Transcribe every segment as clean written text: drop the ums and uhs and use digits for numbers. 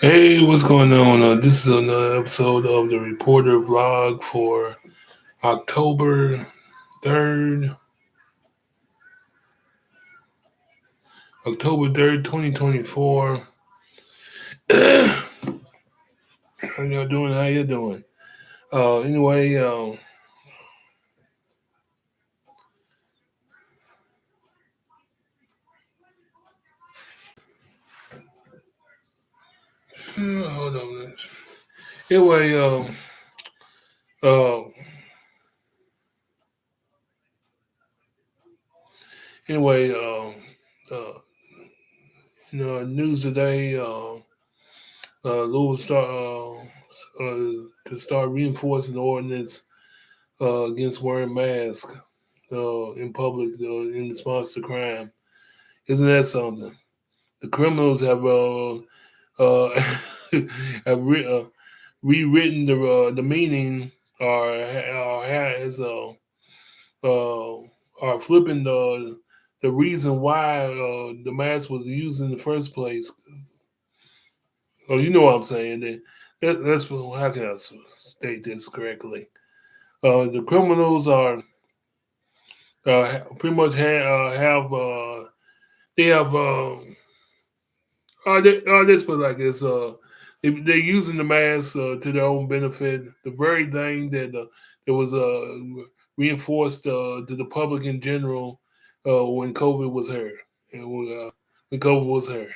Hey, what's going on? This is another episode of the Reporter Vlog for October 3rd, October 3rd, 2024. How y'all doing? How you doing? Anyway, hold on a minute. Anyway, uh, anyway, uh, news today, Louisville to start reinforcing the ordinance against wearing masks in public in response to crime. Isn't that something? The criminals have have rewritten the meaning or has uh, are flipping the reason why the mask was used in the first place. Oh, you know what I'm saying? That's how can I state this correctly? The criminals are pretty much have they have let's put it like this: they're using the mask to their own benefit. The very thing that was reinforced to the public in general when COVID was here, and when COVID was here.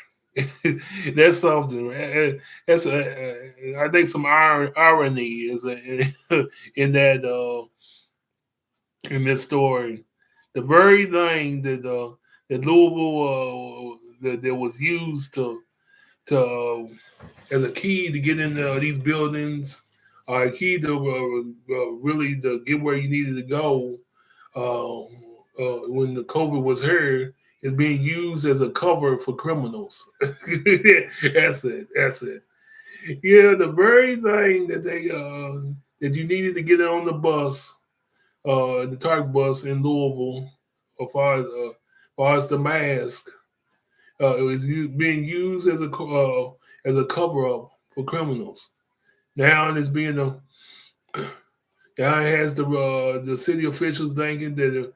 That's something. Right? That's I think some irony is in that in this story. The very thing that Louisville that was used to as a key to get into these buildings, a key to really to get where you needed to go when the COVID was here, is being used as a cover for criminals. That's it. That's it. Yeah, the very thing that you needed to get on the bus, the Target bus in Louisville, as far as the mask, it was being used as a cover up for criminals. Now it's being now it has the city officials thinking that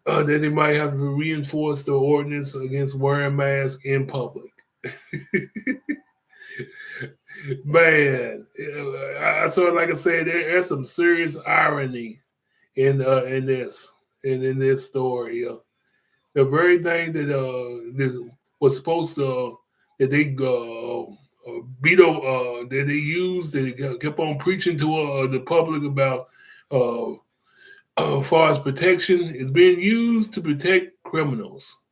they might have to reinforce the ordinance against wearing masks in public. Man, I sort of like I said, there's some serious irony in this in this story. The very thing that was supposed to that they Beto that they used that they kept on preaching to the public about uh, as far as protection is being used to protect criminals.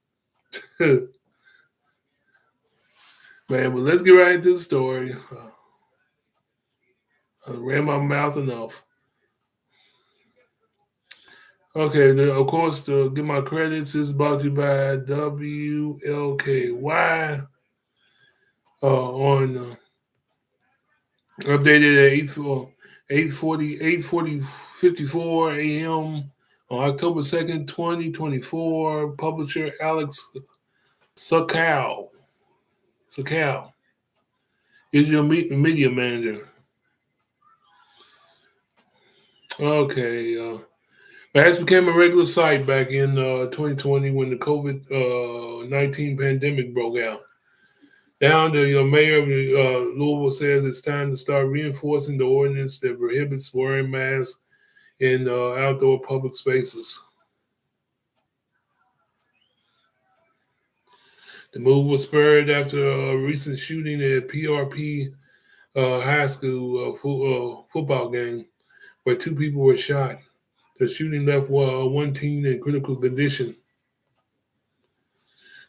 Man, but let's get right into the story. I ran my mouth enough. Okay, of course, to get my credits, this is brought to you by WLKY on updated at 8:40 a.m. on October 2nd, 2024. Publisher Alex Sokal. Sokal is your media manager. Okay. It became a regular sight back in 2020 when the COVID-19 pandemic broke out. Now, the mayor of Louisville says it's time to start reinforcing the ordinance that prohibits wearing masks in outdoor public spaces. The move was spurred after a recent shooting at PRP high school football game where two people were shot. The shooting left one teen in critical condition.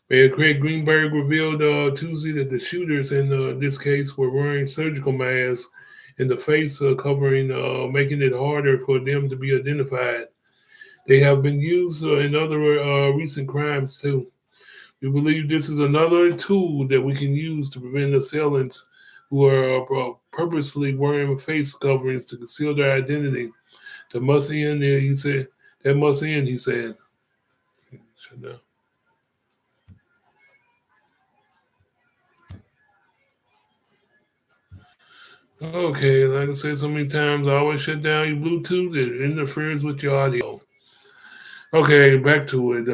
Mayor Craig Greenberg revealed Tuesday that the shooters in this case were wearing surgical masks in the face covering, making it harder for them to be identified. They have been used in other recent crimes too. We believe this is another tool that we can use to prevent assailants who are purposely wearing face coverings to conceal their identity. That must end, he said. That must end, he said. Shut down. Okay, like I said so many times, always shut down your Bluetooth. It interferes with your audio. Okay, back to it.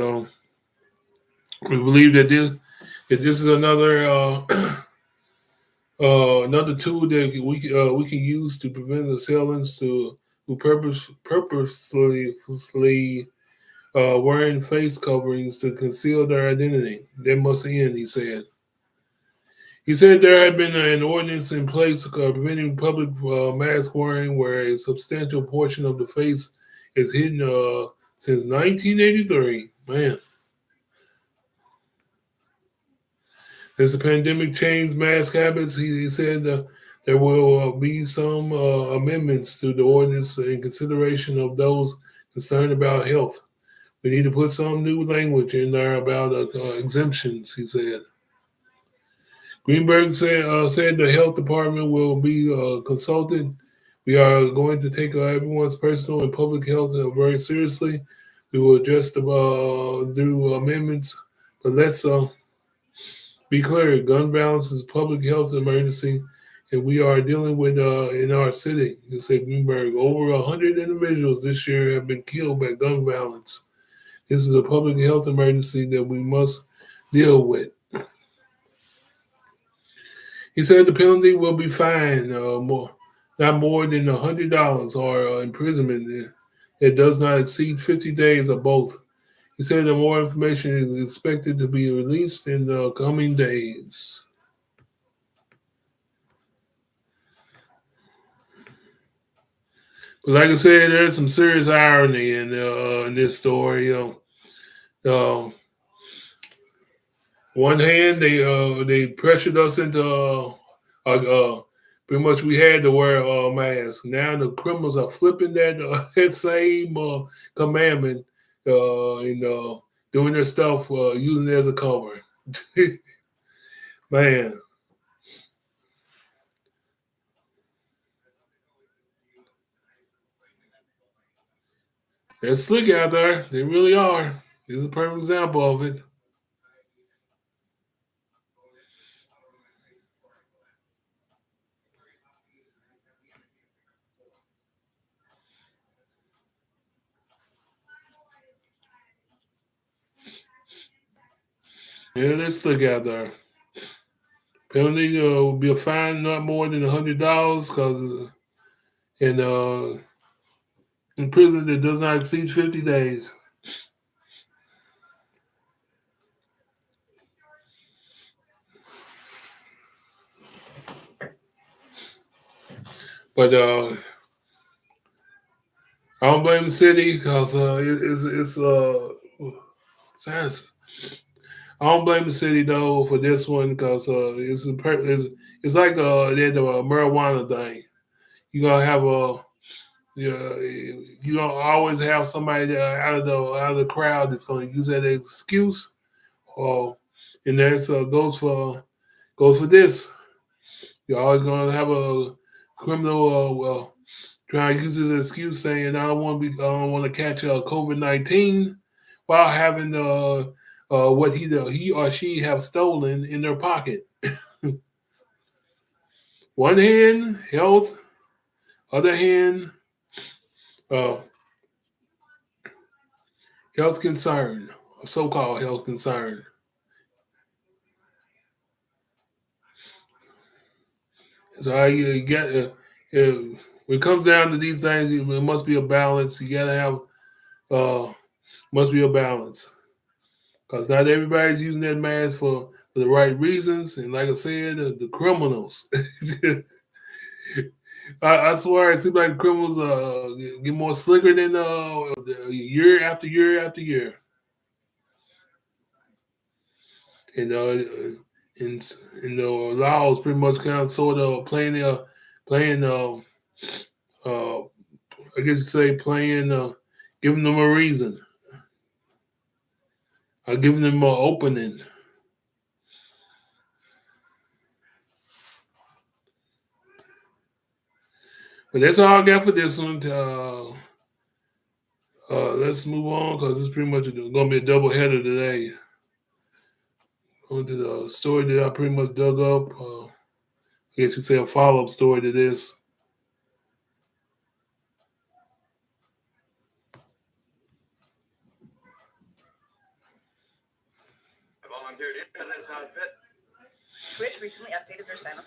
We believe that this is another another tool that we can use to prevent assailants who purposely wearing face coverings to conceal their identity. That must end, he said. He said there had been an ordinance in place preventing public mask wearing where a substantial portion of the face is hidden since 1983. Man, as the pandemic changed mask habits, he said there will be some amendments to the ordinance in consideration of those concerned about health. We need to put some new language in there about exemptions, he said. Greenberg said the health department will be consulted. We are going to take everyone's personal and public health very seriously. We will just do amendments, but let's be clear: gun violence is a public health emergency, and we are dealing with in our city. He said Greenberg. Over 100 individuals this year have been killed by gun violence. This is a public health emergency that we must deal with. He said the penalty will be fine, not more than $100 or imprisonment that does not exceed 50 days or both. He said that more information is expected to be released in the coming days. But like I said, there's some serious irony in this story. Uh, one hand, they pressured us into pretty much we had to wear a mask. Now the criminals are flipping that that same commandment and doing their stuff using it as a cover. Man, they're slick out there. They really are. This is a perfect example of it. Yeah, they're slick out there. Penalty will be a fine not more than $100 because and imprisonment that does not exceed 50 days. But I don't blame the city because science. I don't blame the city though for this one because it's like they had the marijuana thing. You gonna have a yeah, you don't always have somebody out of the crowd that's gonna use that as excuse. Or and that's goes for this. You're always gonna have a criminal trying to use his excuse saying I don't want to catch COVID-19 while having what he or she have stolen in their pocket. One hand health, other hand uh, health concern, so-called health concern. So how you get when it comes down to these things, it must be a balance. You gotta have must be a balance. Because not everybody's using that mask for the right reasons. And like I said, the criminals. I swear, it seems like criminals get more slicker than year after year after year. And and the laws pretty much kind of sort of playing uh, I guess you say playing giving them a reason, giving them an opening. But that's all I got for this one. Let's move on because it's pretty much going to be a double header today. On to the story that I pretty much dug up. I guess you say a follow-up story to this. Volunteered into this outfit. Twitch recently updated their sign-up.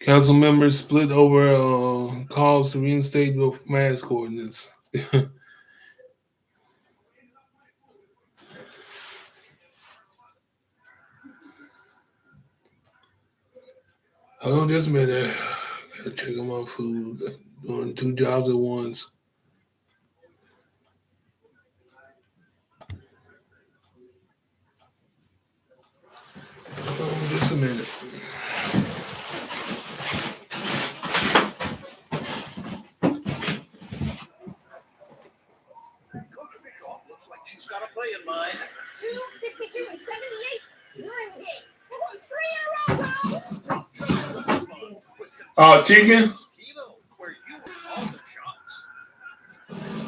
Council members split over calls to reinstate the mask ordinance. Oh, just a minute. Gotta check on my food. Doing 2 jobs at once. Oh, just a minute. She's got a play in mind. 262 and 78. You're in the game. We're going 3 in a row, bro. Chicken? Where you call the shots.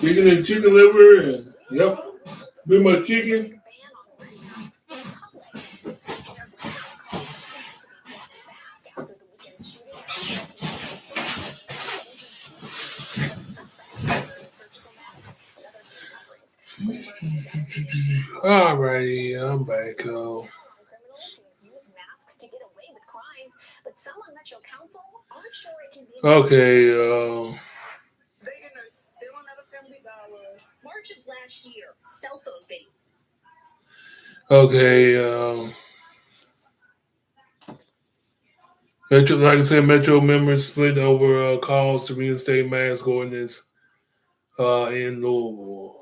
Chicken and chicken liver. And, yep. Big much chicken. Alrighty, I'm back. Criminals who use masks to get away with crimes, but some on Metro Council aren't sure it can be. Okay. They still another Family Dollar. March of last year, cell phone fee. Okay. Metro, like I said, Metro members split over calls to reinstate mask ordinance in Louisville.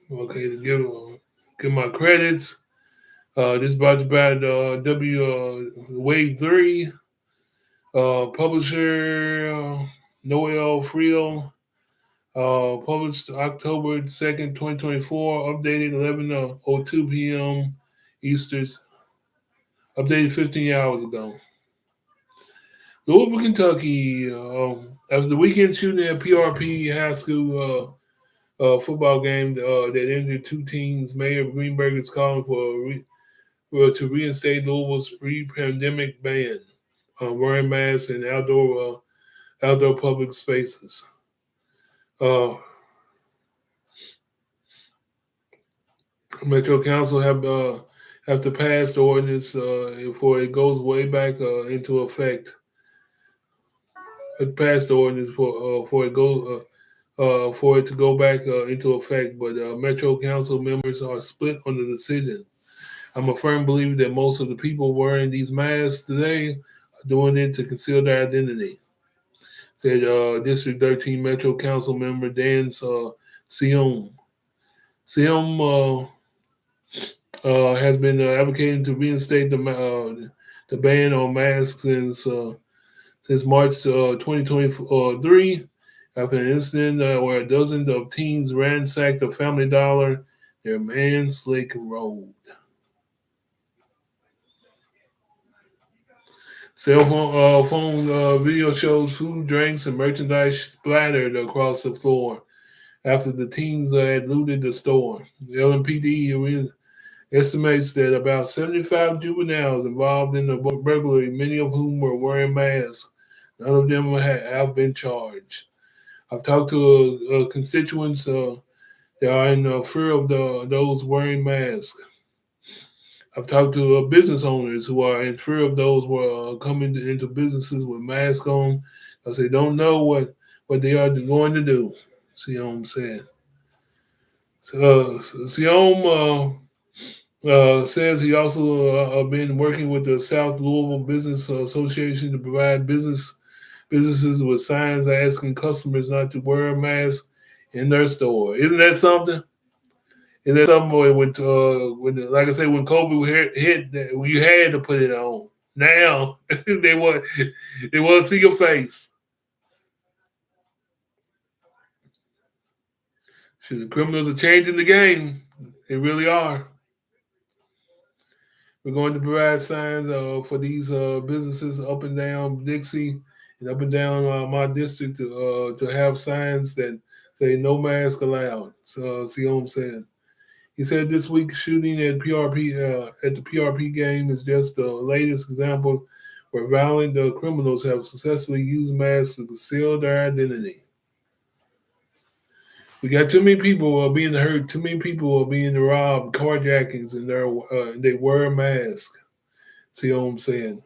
Okay, to give my credits. This brought about Wave 3, publisher Noel Friel, published October 2nd, 2024, updated 11:02 p.m. Eastern, updated 15 hours ago. Louisville, Kentucky, after the weekend shooting at PRP High School football game that ended 2 teams, Mayor Greenberg is calling to reinstate Louisville's pre-pandemic ban on wearing masks in outdoor public spaces. Metro Council have to pass the ordinance before it goes way back into effect. It passed the ordinance for it to go back into effect, but Metro Council members are split on the decision. I'm a firm believer that most of the people wearing these masks today are doing it to conceal their identity, said District 13 Metro Council member Dan Sion. Sion has been advocating to reinstate the ban on masks since March 2023, after an incident where dozens of teens ransacked a Family Dollar near Mans Lake Road. Cell phone video shows food, drinks, and merchandise splattered across the floor after the teens had looted the store. The LMPD estimates that about 75 juveniles involved in the burglary, many of whom were wearing masks. None of them have been charged. I've talked to constituents that are in fear of those wearing masks. I've talked to business owners who are in fear of those who are coming into businesses with masks on because they don't know what they are going to do, Sion said. So, Sion says he also been working with the South Louisville Business Association to provide businesses with signs asking customers not to wear a mask in their store. Isn't that something? And then somewhere when like I said, when COVID hit, you had to put it on. Now they want to see your face. Shoot, the criminals are changing the game. They really are. We're going to provide signs for these businesses up and down Dixie and up and down my district to have signs that say no mask allowed. So, see what I'm saying? He said this week's shooting at the PRP game is just the latest example where violent criminals have successfully used masks to conceal their identity. We got too many people being hurt, too many people being robbed, carjackings, and they wear a mask. See what I'm saying?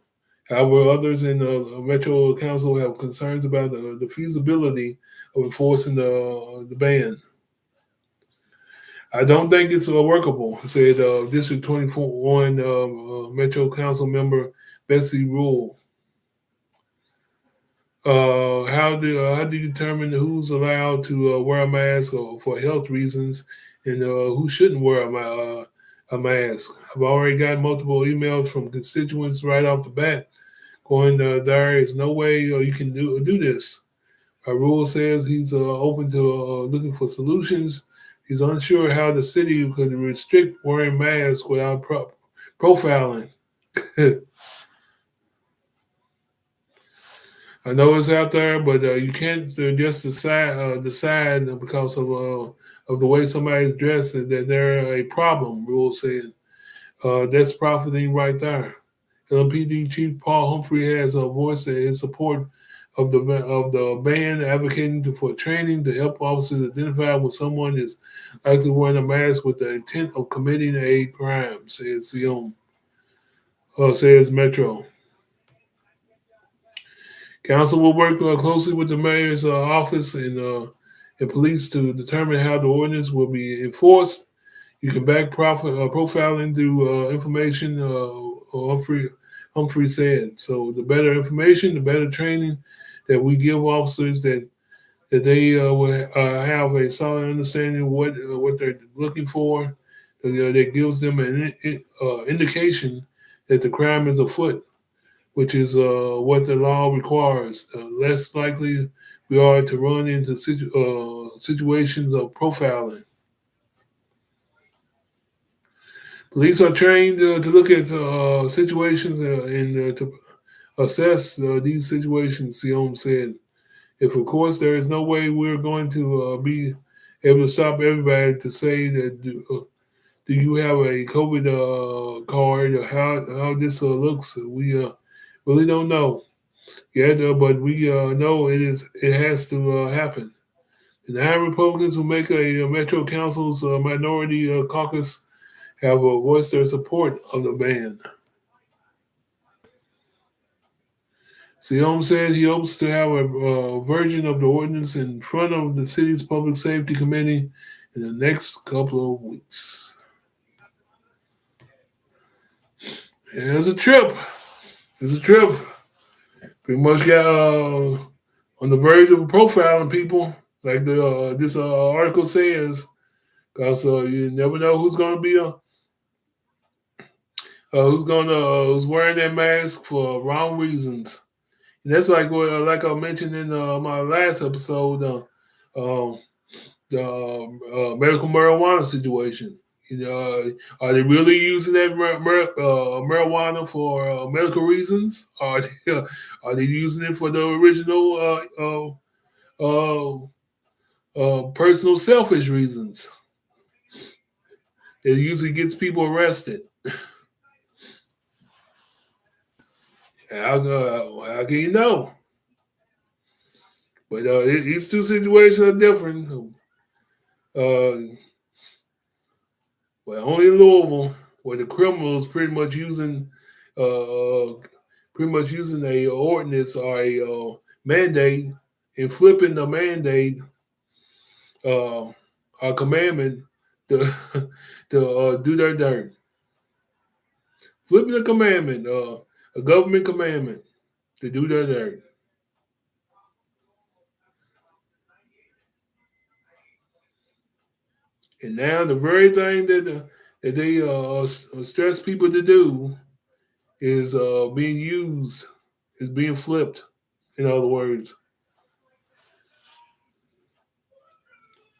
However, others in the Metro Council have concerns about the feasibility of enforcing the ban. I don't think it's workable, said District 21 Metro Council member Betsy Rule. How do you determine who's allowed to wear a mask for health reasons and who shouldn't wear a mask? I've already got multiple emails from constituents right off the bat going, there is no way you can do this. Rule says he's open to looking for solutions. He's unsure how the city could restrict wearing masks without profiling. I know it's out there, but you can't just decide because of the way somebody's dressed that they're a problem. Rule said that's profiting right there. LMPD Chief Paul Humphrey has voiced his support of the ban, advocating for training to help officers identify when someone is likely wearing a mask with the intent of committing a crime. Says says Metro. Council will work closely with the mayor's office and police to determine how the ordinance will be enforced. You can back profiling through information, Humphrey said. So the better information, the better training that we give officers that they will have a solid understanding of what they're looking for. That gives them an indication that the crime is afoot, which is what the law requires. Less likely we are to run into situations of profiling. Police are trained to look at situations and to assess these situations, Sion said. If, of course, there is no way we're going to be able to stop everybody to say that do you have a COVID card or how this looks, we really don't know yet, but we know it has to happen. The 9 Republicans who make a Metro Council's minority caucus have voiced their support of the ban. Sion said he hopes to have a version of the ordinance in front of the city's Public Safety Committee in the next couple of weeks. And it's a trip. Pretty much got on the verge of profiling people, like this article says, because you never know who's going to be who's wearing that mask for wrong reasons. And that's like I mentioned in my last episode, the medical marijuana situation. Are they really using that marijuana for medical reasons? Are they using it for the original personal selfish reasons? It usually gets people arrested. How can you know? But these two situations are different. Well, only in Louisville, where the criminals pretty much using a ordinance or a mandate and flipping the mandate, a commandment to do their dirt. Flipping a commandment, a government commandment to do their dirt. And now the very thing that they stress people to do is being used, is being flipped, in other words.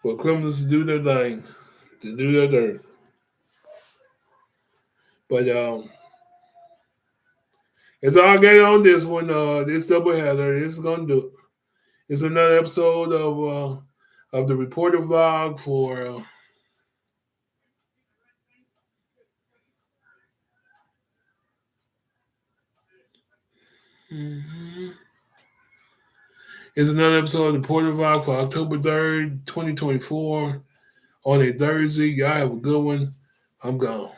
for criminals to do their thing, to do their dirt. But it's all get on this one. This doubleheader. This is gonna do it. It's another episode of the reporter vlog for. It's another episode of the reporter vlog for October 3rd, 2024, on a Thursday. Y'all have a good one. I'm gone.